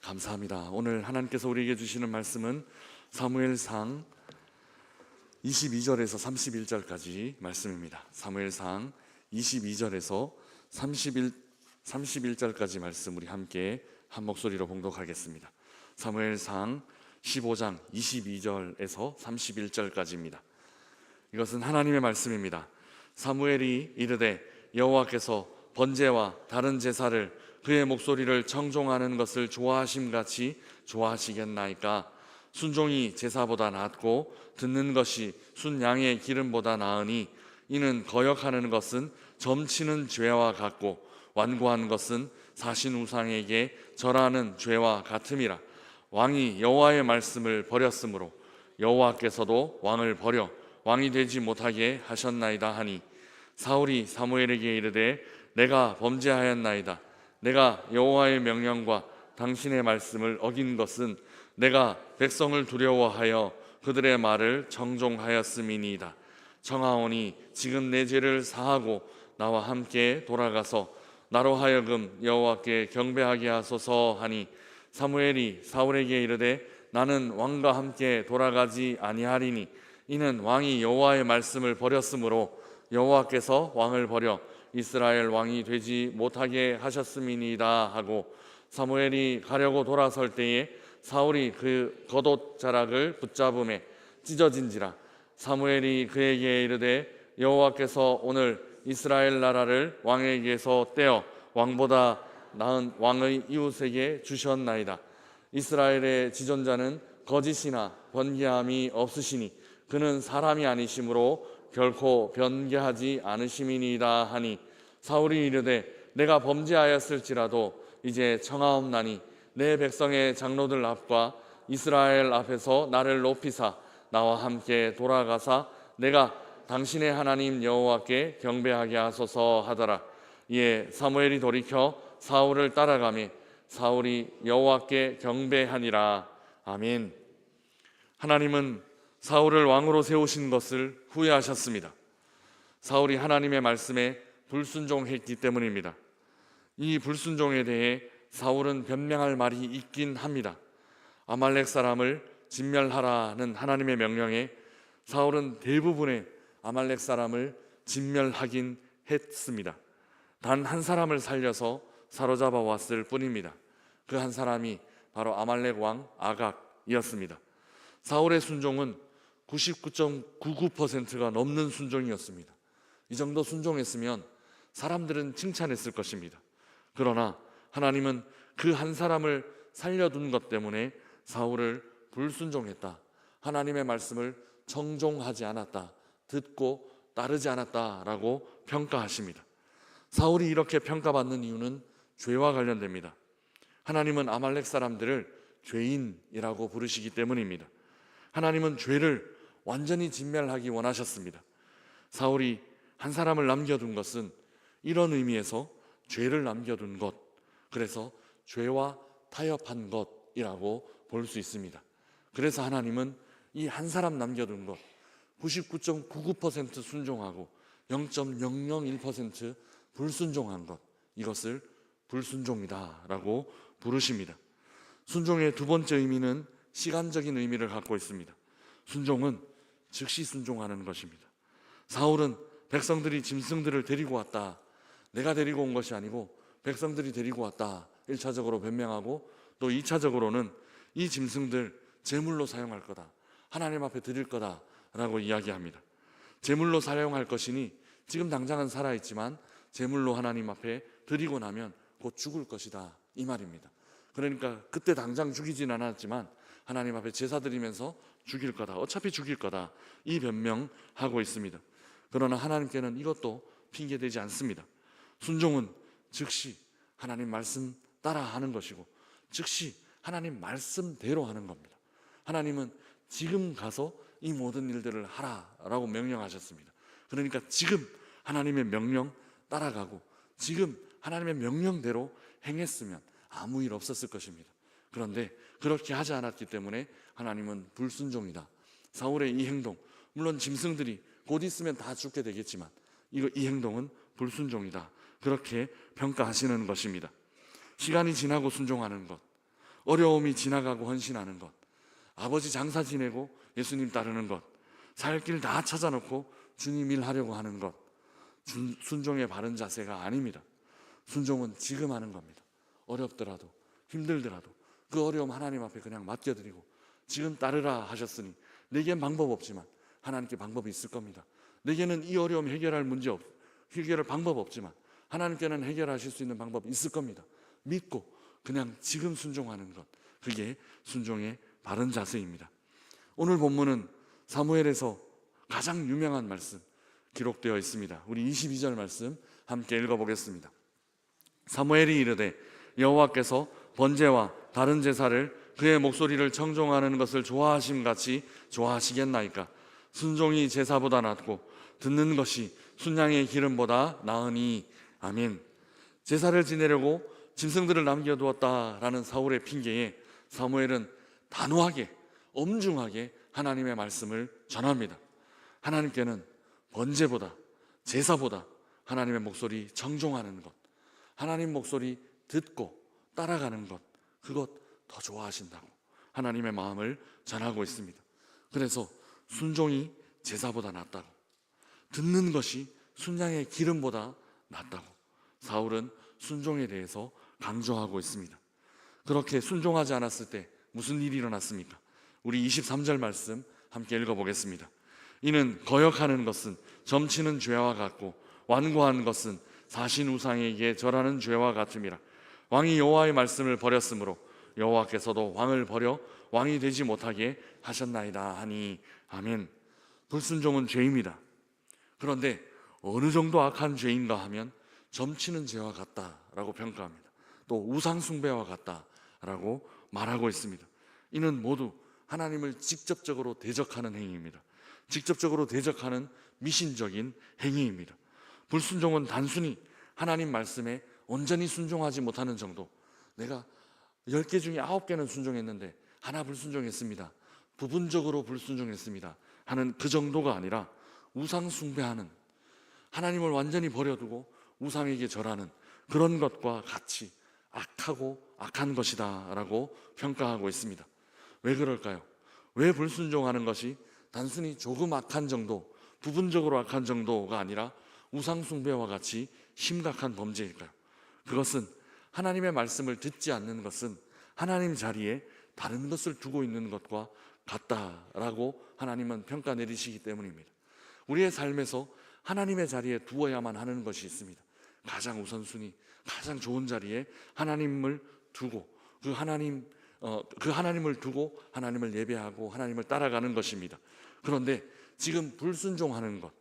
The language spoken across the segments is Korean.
감사합니다. 오늘 하나님께서 우리에게 주시는 말씀은 사무엘상 22절에서 31절까지 말씀입니다. 사무엘상 22절에서 31절까지 말씀 우리 함께 한 목소리로 봉독하겠습니다. 사무엘상 15장 22절에서 31절까지입니다. 이것은 하나님의 말씀입니다. 사무엘이 이르되 여호와께서 번제와 다른 제사를 그의 목소리를 청종하는 것을 좋아하심같이 좋아하시겠나이까? 순종이 제사보다 낫고 듣는 것이 순양의 기름보다 나으니 이는 거역하는 것은 점치는 죄와 같고 완고한 것은 사신 우상에게 절하는 죄와 같음이라. 왕이 여호와의 말씀을 버렸으므로 여호와께서도 왕을 버려 왕이 되지 못하게 하셨나이다 하니, 사울이 사무엘에게 이르되 내가 범죄하였나이다. 내가 여호와의 명령과 당신의 말씀을 어긴 것은 내가 백성을 두려워하여 그들의 말을 정종하였음이니이다. 청하오니 지금 내 죄를 사하고 나와 함께 돌아가서 나로 하여금 여호와께 경배하게 하소서 하니, 사무엘이 사울에게 이르되 나는 왕과 함께 돌아가지 아니하리니 이는 왕이 여호와의 말씀을 버렸으므로 여호와께서 왕을 버려 이스라엘 왕이 되지 못하게 하셨음이니이다 하고, 사무엘이 가려고 돌아설 때에 사울이 그 겉옷자락을 붙잡음에 찢어진지라. 사무엘이 그에게 이르되 여호와께서 오늘 이스라엘 나라를 왕에게서 떼어 왕보다 나은 왕의 이웃에게 주셨나이다. 이스라엘의 지존자는 거짓이나 번개함이 없으시니 그는 사람이 아니시므로 결코 변개하지 않으심이니이다 하니, 사울이 이르되 내가 범죄하였을지라도 이제 청하옵나니 내 백성의 장로들 앞과 이스라엘 앞에서 나를 높이사 나와 함께 돌아가사 내가 당신의 하나님 여호와께 경배하게 하소서 하더라. 이에 사무엘이 돌이켜 사울을 따라가매 사울이 여호와께 경배하니라. 아멘. 하나님은 사울을 왕으로 세우신 것을 후회하셨습니다. 사울이 하나님의 말씀에 불순종했기 때문입니다. 이 불순종에 대해 사울은 변명할 말이 있긴 합니다. 아말렉 사람을 진멸하라는 하나님의 명령에 사울은 대부분의 아말렉 사람을 진멸하긴 했습니다. 단 한 사람을 살려서 사로잡아 왔을 뿐입니다. 그 한 사람이 바로 아말렉 왕 아각이었습니다. 사울의 순종은 99.99%가 넘는 순종이었습니다. 이 정도 순종했으면 사람들은 칭찬했을 것입니다. 그러나 하나님은 그 한 사람을 살려둔 것 때문에 사울을 불순종했다, 하나님의 말씀을 청종하지 않았다, 듣고 따르지 않았다라고 평가하십니다. 사울이 이렇게 평가받는 이유는 죄와 관련됩니다. 하나님은 아말렉 사람들을 죄인이라고 부르시기 때문입니다. 하나님은 죄를 완전히 진멸하기 원하셨습니다. 사울이 한 사람을 남겨둔 것은 이런 의미에서 죄를 남겨둔 것, 그래서 죄와 타협한 것이라고 볼 수 있습니다. 그래서 하나님은 이 한 사람 남겨둔 것 99.99% 순종하고 0.001% 불순종한 것, 이것을 불순종이다라고 부르십니다. 순종의 두 번째 의미는 시간적인 의미를 갖고 있습니다. 순종은 즉시 순종하는 것입니다. 사울은 백성들이 짐승들을 데리고 왔다, 내가 데리고 온 것이 아니고 백성들이 데리고 왔다 1차적으로 변명하고, 또 2차적으로는 이 짐승들 제물로 사용할 거다, 하나님 앞에 드릴 거다라고 이야기합니다. 제물로 사용할 것이니 지금 당장은 살아있지만 제물로 하나님 앞에 드리고 나면 곧 죽을 것이다, 이 말입니다. 그러니까 그때 당장 죽이진 않았지만 하나님 앞에 제사 드리면서 죽일 거다, 어차피 죽일 거다, 이 변명하고 있습니다. 그러나 하나님께는 이것도 핑계되지 않습니다. 순종은 즉시 하나님 말씀 따라 하는 것이고 즉시 하나님 말씀대로 하는 겁니다. 하나님은 지금 가서 이 모든 일들을 하라라고 명령하셨습니다. 그러니까 지금 하나님의 명령 따라가고 지금 하나님의 명령대로 행했으면 아무 일 없었을 것입니다. 그런데 그렇게 하지 않았기 때문에 하나님은 불순종이다. 사울의 이 행동, 물론 짐승들이 곧 있으면 다 죽게 되겠지만 이 행동은 불순종이다, 그렇게 평가하시는 것입니다. 시간이 지나고 순종하는 것, 어려움이 지나가고 헌신하는 것, 아버지 장사 지내고 예수님 따르는 것, 살 길 다 찾아놓고 주님 일하려고 하는 것, 순종의 바른 자세가 아닙니다. 순종은 지금 하는 겁니다. 어렵더라도 힘들더라도 그 어려움 하나님 앞에 그냥 맡겨드리고, 지금 따르라 하셨으니 내겐 방법 없지만 하나님께 방법이 있을 겁니다. 내게는 이 어려움 해결할 방법 없지만 하나님께는 해결하실 수 있는 방법이 있을 겁니다. 믿고 그냥 지금 순종하는 것, 그게 순종의 바른 자세입니다. 오늘 본문은 사무엘에서 가장 유명한 말씀 기록되어 있습니다. 우리 22절 말씀 함께 읽어보겠습니다. 사무엘이 이르되 여호와께서 번제와 다른 제사를 그의 목소리를 청종하는 것을 좋아하심 같이 좋아하시겠나이까. 순종이 제사보다 낫고 듣는 것이 순양의 기름보다 나으니. 아멘. 제사를 지내려고 짐승들을 남겨두었다라는 사울의 핑계에 사무엘은 단호하게 엄중하게 하나님의 말씀을 전합니다. 하나님께는 번제보다 제사보다 하나님의 목소리 청종하는 것, 하나님 목소리 듣고 따라가는 것, 그것 더 좋아하신다고 하나님의 마음을 전하고 있습니다. 그래서 순종이 제사보다 낫다고, 듣는 것이 순양의 기름보다 낫다고 사울은 순종에 대해서 강조하고 있습니다. 그렇게 순종하지 않았을 때 무슨 일이 일어났습니까? 우리 23절 말씀 함께 읽어보겠습니다. 이는 거역하는 것은 점치는 죄와 같고 완고한 것은 사신 우상에게 절하는 죄와 같음이라. 왕이 여호와의 말씀을 버렸으므로 여호와께서도 왕을 버려 왕이 되지 못하게 하셨나이다 하니. 아멘. 불순종은 죄입니다. 그런데 어느 정도 악한 죄인가 하면 점치는 죄와 같다라고 평가합니다. 또 우상 숭배와 같다라고 말하고 있습니다. 이는 모두 하나님을 직접적으로 대적하는 행위입니다. 직접적으로 대적하는 미신적인 행위입니다. 불순종은 단순히 하나님 말씀에 온전히 순종하지 못하는 정도, 내가 10개 중에 9개는 순종했는데 하나 불순종했습니다, 부분적으로 불순종했습니다 하는 그 정도가 아니라 우상 숭배하는, 하나님을 완전히 버려두고 우상에게 절하는 그런 것과 같이 악하고 악한 것이다 라고 평가하고 있습니다. 왜 그럴까요? 왜 불순종하는 것이 단순히 조금 악한 정도, 부분적으로 악한 정도가 아니라 우상 숭배와 같이 심각한 범죄일까요? 그것은 하나님의 말씀을 듣지 않는 것은 하나님 자리에 다른 것을 두고 있는 것과 같다라고 하나님은 평가 내리시기 때문입니다. 우리의 삶에서 하나님의 자리에 두어야만 하는 것이 있습니다. 가장 우선순위, 가장 좋은 자리에 하나님을 두고 그 하나님을 두고 하나님을 예배하고 하나님을 따라가는 것입니다. 그런데 지금 불순종하는 것,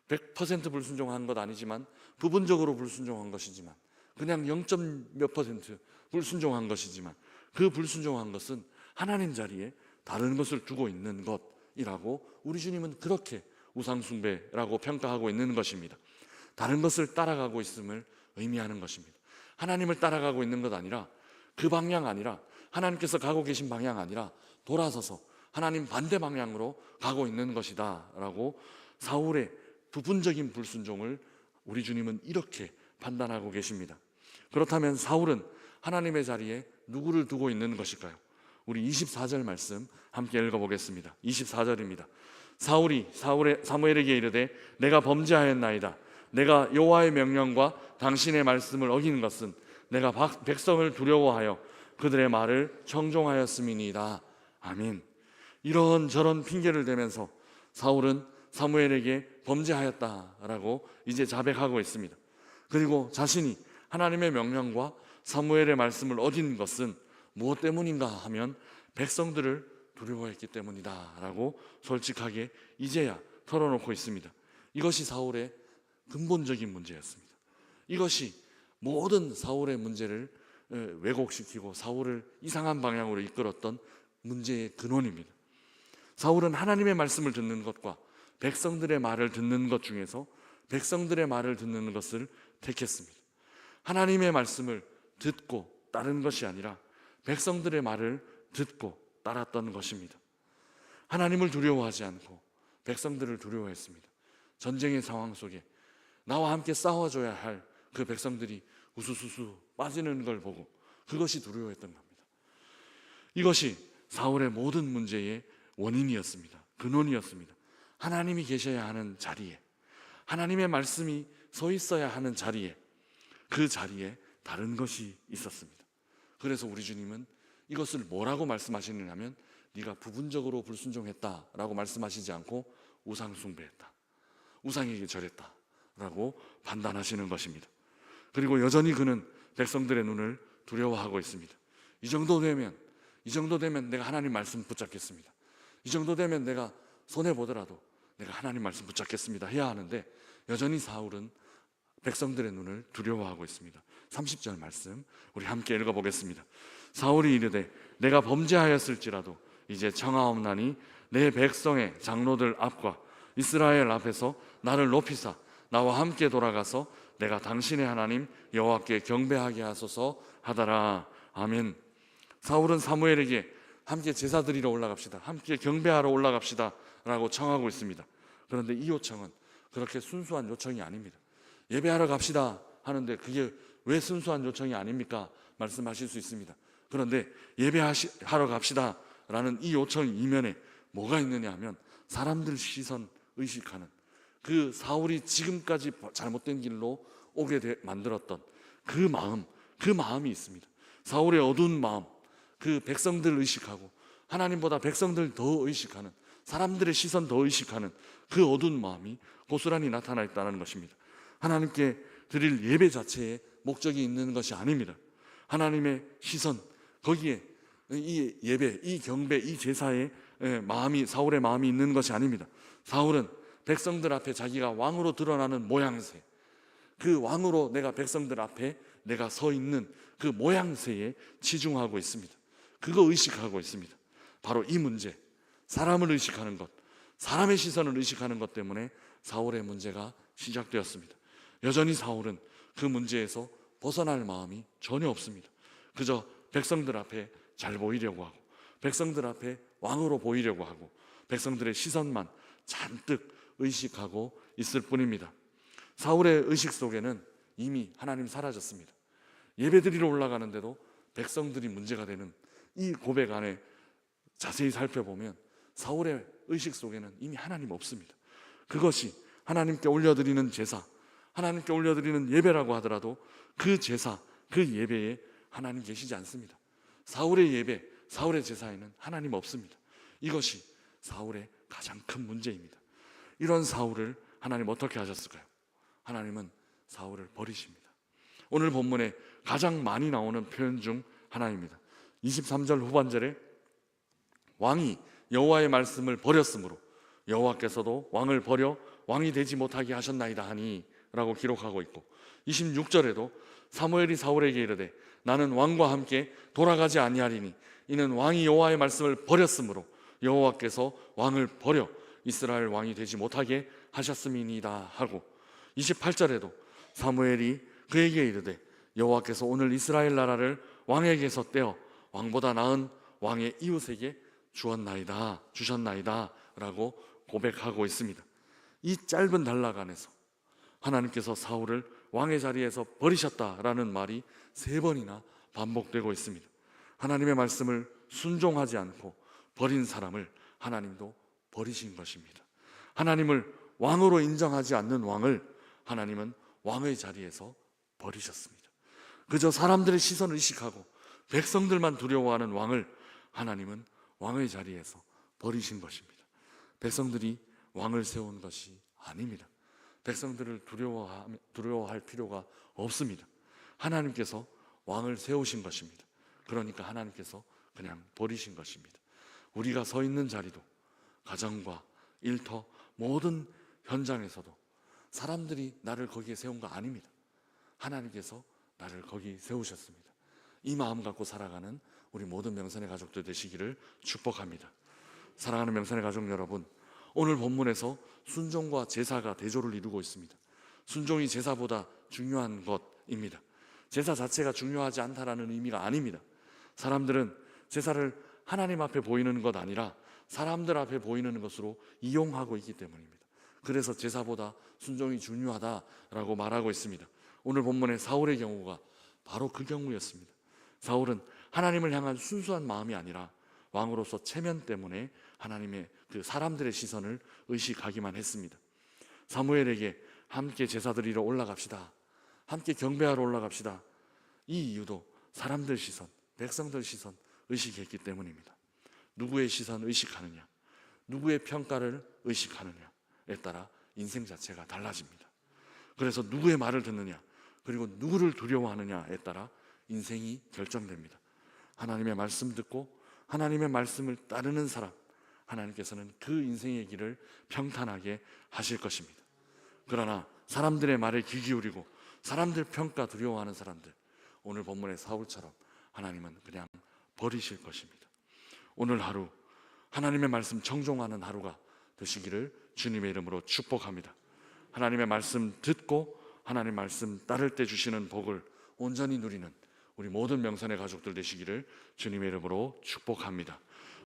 100% 불순종한 것 아니지만 부분적으로 불순종한 것이지만, 그냥 0. 몇 % 불순종한 것이지만, 그 불순종한 것은 하나님 자리에 다른 것을 두고 있는 것이라고 우리 주님은 그렇게 우상숭배라고 평가하고 있는 것입니다. 다른 것을 따라가고 있음을 의미하는 것입니다. 하나님을 따라가고 있는 것 아니라, 그 방향 아니라, 하나님께서 가고 계신 방향 아니라 돌아서서 하나님 반대 방향으로 가고 있는 것이다 라고 사울의 부분적인 불순종을 우리 주님은 이렇게 판단하고 계십니다. 그렇다면 사울은 하나님의 자리에 누구를 두고 있는 것일까요? 우리 24절 말씀 함께 읽어보겠습니다. 24절입니다. 사울이 사무엘에게 이르되 내가 범죄하였나이다. 내가 여호와의 명령과 당신의 말씀을 어기는 것은 내가 백성을 두려워하여 그들의 말을 청종하였음이니이다. 아멘. 이런저런 핑계를 대면서 사울은 사무엘에게 범죄하였다라고 이제 자백하고 있습니다. 그리고 자신이 하나님의 명령과 사무엘의 말씀을 어긴 것은 무엇 때문인가 하면 백성들을 두려워했기 때문이다 라고 솔직하게 이제야 털어놓고 있습니다. 이것이 사울의 근본적인 문제였습니다. 이것이 모든 사울의 문제를 왜곡시키고 사울을 이상한 방향으로 이끌었던 문제의 근원입니다. 사울은 하나님의 말씀을 듣는 것과 백성들의 말을 듣는 것 중에서 백성들의 말을 듣는 것을 택했습니다. 하나님의 말씀을 듣고 따른 것이 아니라 백성들의 말을 듣고 따랐던 것입니다. 하나님을 두려워하지 않고 백성들을 두려워했습니다. 전쟁의 상황 속에 나와 함께 싸워줘야 할 그 백성들이 우수수수 빠지는 걸 보고 그것이 두려워했던 겁니다. 이것이 사울의 모든 문제의 원인이었습니다. 근원이었습니다. 하나님이 계셔야 하는 자리에, 하나님의 말씀이 서 있어야 하는 자리에, 그 자리에 다른 것이 있었습니다. 그래서 우리 주님은 이것을 뭐라고 말씀하시느냐면, 네가 부분적으로 불순종했다라고 말씀하시지 않고 우상 숭배했다, 우상에게 절했다 라고 판단하시는 것입니다. 그리고 여전히 그는 백성들의 눈을 두려워하고 있습니다. 이 정도 되면 내가 하나님 말씀 붙잡겠습니다. 이 정도 되면 내가 손해보더라도 내가 하나님 말씀 붙잡겠습니다 해야 하는데, 여전히 사울은 백성들의 눈을 두려워하고 있습니다. 30절 말씀 우리 함께 읽어보겠습니다. 사울이 이르되 내가 범죄하였을지라도 이제 청하옵나니 내 백성의 장로들 앞과 이스라엘 앞에서 나를 높이사 나와 함께 돌아가서 내가 당신의 하나님 여호와께 경배하게 하소서 하더라. 아멘. 사울은 사무엘에게 함께 제사 드리러 올라갑시다, 함께 경배하러 올라갑시다 라고 청하고 있습니다. 그런데 이 요청은 그렇게 순수한 요청이 아닙니다. 예배하러 갑시다 하는데 그게 왜 순수한 요청이 아닙니까? 말씀하실 수 있습니다. 그런데 예배하러 갑시다 라는 이 요청 이면에 뭐가 있느냐 하면, 사람들 시선 의식하는 그 사울이 지금까지 잘못된 길로 오게 만들었던 그 마음이 있습니다. 사울의 어두운 마음, 그 백성들 의식하고 하나님보다 백성들 더 의식하는, 사람들의 시선 더 의식하는 그 어두운 마음이 고스란히 나타나 있다는 것입니다. 하나님께 드릴 예배 자체에 목적이 있는 것이 아닙니다. 하나님의 시선, 거기에 이 예배, 이 경배, 이 제사에 사울의 마음이 있는 것이 아닙니다. 사울은 백성들 앞에 자기가 왕으로 드러나는 모양새, 그 왕으로 내가 백성들 앞에 내가 서 있는 그 모양새에 치중하고 있습니다. 그거 의식하고 있습니다. 바로 이 문제, 사람을 의식하는 것, 사람의 시선을 의식하는 것 때문에 사울의 문제가 시작되었습니다. 여전히 사울은 그 문제에서 벗어날 마음이 전혀 없습니다. 그저 백성들 앞에 잘 보이려고 하고, 백성들 앞에 왕으로 보이려고 하고, 백성들의 시선만 잔뜩 의식하고 있을 뿐입니다. 사울의 의식 속에는 이미 하나님 사라졌습니다. 예배드리러 올라가는데도 백성들이 문제가 되는 이 고백 안에 자세히 살펴보면 사울의 의식 속에는 이미 하나님 없습니다. 그것이 하나님께 올려드리는 제사, 하나님께 올려드리는 예배라고 하더라도 그 제사, 그 예배에 하나님 계시지 않습니다. 사울의 예배, 사울의 제사에는 하나님 없습니다. 이것이 사울의 가장 큰 문제입니다. 이런 사울을 하나님 어떻게 하셨을까요? 하나님은 사울을 버리십니다. 오늘 본문에 가장 많이 나오는 표현 중 하나입니다. 23절 후반절에 왕이 여호와의 말씀을 버렸으므로 여호와께서도 왕을 버려 왕이 되지 못하게 하셨나이다 하니 라고 기록하고 있고, 26절에도 사무엘이 사울에게 이르되 나는 왕과 함께 돌아가지 아니하리니 이는 왕이 여호와의 말씀을 버렸으므로 여호와께서 왕을 버려 이스라엘 왕이 되지 못하게 하셨음이니이다 하고, 28절에도 사무엘이 그에게 이르되 여호와께서 오늘 이스라엘 나라를 왕에게서 떼어 왕보다 나은 왕의 이웃에게 주셨나이다 라고 고백하고 있습니다. 이 짧은 단락 안에서 하나님께서 사울을 왕의 자리에서 버리셨다라는 말이 3번이나 반복되고 있습니다. 하나님의 말씀을 순종하지 않고 버린 사람을 하나님도 버리신 것입니다. 하나님을 왕으로 인정하지 않는 왕을 하나님은 왕의 자리에서 버리셨습니다. 그저 사람들의 시선을 의식하고 백성들만 두려워하는 왕을 하나님은 왕의 자리에서 버리신 것입니다. 백성들이 왕을 세운 것이 아닙니다. 백성들을 두려워할 필요가 없습니다. 하나님께서 왕을 세우신 것입니다. 그러니까 하나님께서 그냥 버리신 것입니다. 우리가 서 있는 자리도, 가정과 일터, 모든 현장에서도 사람들이 나를 거기에 세운 거 아닙니다. 하나님께서 나를 거기 세우셨습니다. 이 마음 갖고 살아가는 우리 모든 명선의 가족들 되시기를 축복합니다. 사랑하는 명선의 가족 여러분, 오늘 본문에서 순종과 제사가 대조를 이루고 있습니다. 순종이 제사보다 중요한 것입니다. 제사 자체가 중요하지 않다라는 의미가 아닙니다. 사람들은 제사를 하나님 앞에 보이는 것 아니라 사람들 앞에 보이는 것으로 이용하고 있기 때문입니다. 그래서 제사보다 순종이 중요하다라고 말하고 있습니다. 오늘 본문의 사울의 경우가 바로 그 경우였습니다. 사울은 하나님을 향한 순수한 마음이 아니라 왕으로서 체면 때문에 하나님의 그 사람들의 시선을 의식하기만 했습니다. 사무엘에게 함께 제사 드리러 올라갑시다, 함께 경배하러 올라갑시다, 이 이유도 사람들 시선, 백성들 시선 의식했기 때문입니다. 누구의 시선 의식하느냐, 누구의 평가를 의식하느냐에 따라 인생 자체가 달라집니다. 그래서 누구의 말을 듣느냐, 그리고 누구를 두려워하느냐에 따라 인생이 결정됩니다. 하나님의 말씀 듣고 하나님의 말씀을 따르는 사람, 하나님께서는 그 인생의 길을 평탄하게 하실 것입니다. 그러나 사람들의 말에 귀 기울이고 사람들 평가 두려워하는 사람들, 오늘 본문의 사울처럼 하나님은 그냥 버리실 것입니다. 오늘 하루 하나님의 말씀 청종하는 하루가 되시기를 주님의 이름으로 축복합니다. 하나님의 말씀 듣고 하나님의 말씀 따를 때 주시는 복을 온전히 누리는 우리 모든 명선의 가족들 되시기를 주님의 이름으로 축복합니다.